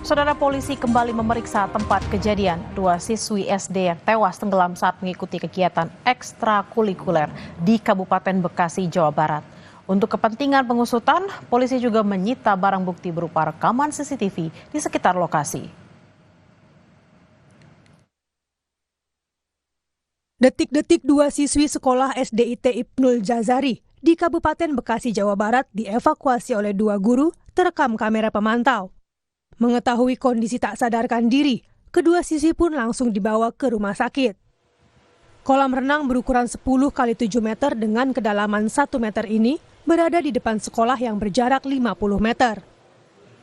Saudara, polisi kembali memeriksa tempat kejadian dua siswi SD yang tewas tenggelam saat mengikuti kegiatan ekstrakurikuler di Kabupaten Bekasi, Jawa Barat. Untuk kepentingan pengusutan, polisi juga menyita barang bukti berupa rekaman CCTV di sekitar lokasi. Detik-detik dua siswi sekolah SDIT Ibnul Jazari di Kabupaten Bekasi, Jawa Barat dievakuasi oleh dua guru terekam kamera pemantau. Mengetahui kondisi tak sadarkan diri, kedua siswi pun langsung dibawa ke rumah sakit. Kolam renang berukuran 10 x 7 meter dengan kedalaman 1 meter ini berada di depan sekolah yang berjarak 50 meter.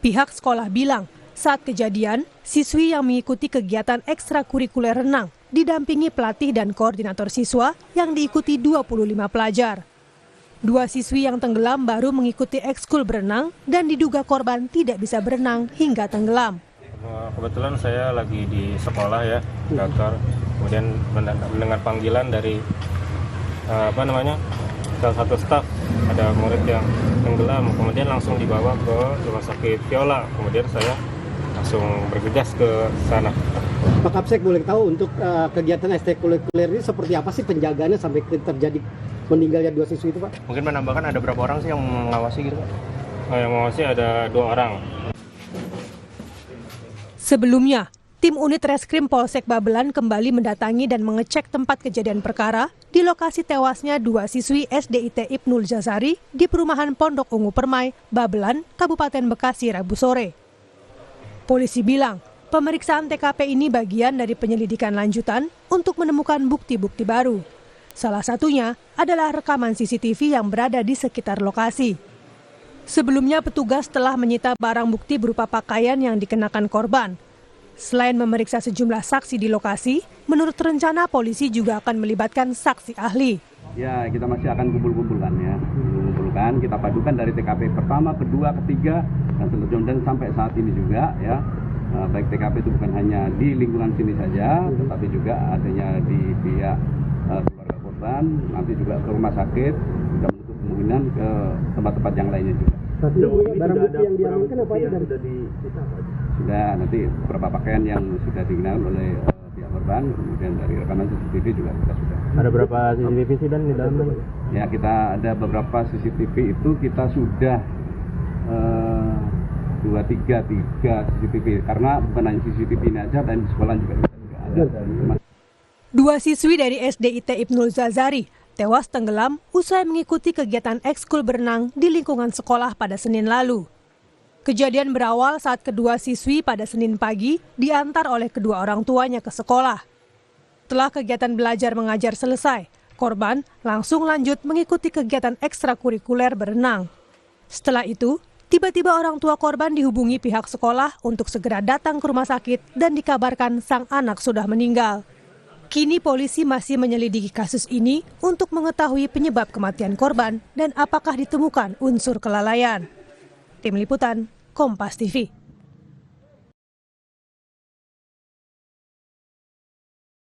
Pihak sekolah bilang, saat kejadian, siswi yang mengikuti kegiatan ekstrakurikuler renang didampingi pelatih dan koordinator siswa yang diikuti 25 pelajar. Dua siswi yang tenggelam baru mengikuti ekskul berenang dan diduga korban tidak bisa berenang hingga tenggelam. Kebetulan saya lagi di sekolah ya, kantor. Kemudian mendengar panggilan dari salah satu staf, ada murid yang tenggelam. Kemudian langsung dibawa ke rumah sakit Viola. Kemudian saya langsung bergegas ke sana. Pak Kapsek, boleh tahu untuk kegiatan ekstrakurikuler ini seperti apa sih penjagaannya sampai terjadi meninggalnya dua siswi itu, Pak? Mungkin menambahkan ada berapa orang sih yang mengawasi gitu, Pak? Yang mengawasi ada 2 orang. Sebelumnya, tim unit Reskrim Polsek Babelan kembali mendatangi dan mengecek tempat kejadian perkara di lokasi tewasnya dua siswi SDIT Ibnul Jazari di perumahan Pondok Ungu Permai, Babelan, Kabupaten Bekasi, Rabu sore. Polisi bilang, pemeriksaan TKP ini bagian dari penyelidikan lanjutan untuk menemukan bukti-bukti baru. Salah satunya adalah rekaman CCTV yang berada di sekitar lokasi. Sebelumnya petugas telah menyita barang bukti berupa pakaian yang dikenakan korban. Selain memeriksa sejumlah saksi di lokasi, menurut rencana polisi juga akan melibatkan saksi ahli. Ya, kita masih akan kumpulkan ya. Kita padukan dari TKP pertama, kedua, ketiga, dan seterusnya sampai saat ini juga ya. Baik TKP itu bukan hanya di lingkungan sini saja, tetapi juga adanya di pihak keluarga korban, nanti juga ke rumah sakit, tidak menutup kemungkinan ke tempat-tempat yang lainnya juga. Tapi barang bukti yang diamankan apa itu sudah disita? Sudah, nanti beberapa pakaian yang sudah digunakan oleh pihak korban, kemudian dari rekaman CCTV juga kita sudah. Ada berapa CCTV sih dan di dalamnya? Ya, kita ada beberapa CCTV itu kita sudah 3 CCTV, karena bukan hanya CCTV ini aja, dan di sekolah juga ada. Dua siswi dari SDIT Ibnul Jazari tewas tenggelam usai mengikuti kegiatan ekskul berenang di lingkungan sekolah pada Senin lalu. Kejadian berawal saat kedua siswi pada Senin pagi diantar oleh kedua orang tuanya ke sekolah. Setelah kegiatan belajar mengajar selesai, korban langsung lanjut mengikuti kegiatan ekstrakurikuler berenang. Setelah itu, tiba-tiba orang tua korban dihubungi pihak sekolah untuk segera datang ke rumah sakit dan dikabarkan sang anak sudah meninggal. Kini polisi masih menyelidiki kasus ini untuk mengetahui penyebab kematian korban dan apakah ditemukan unsur kelalaian. Tim Liputan, Kompas TV.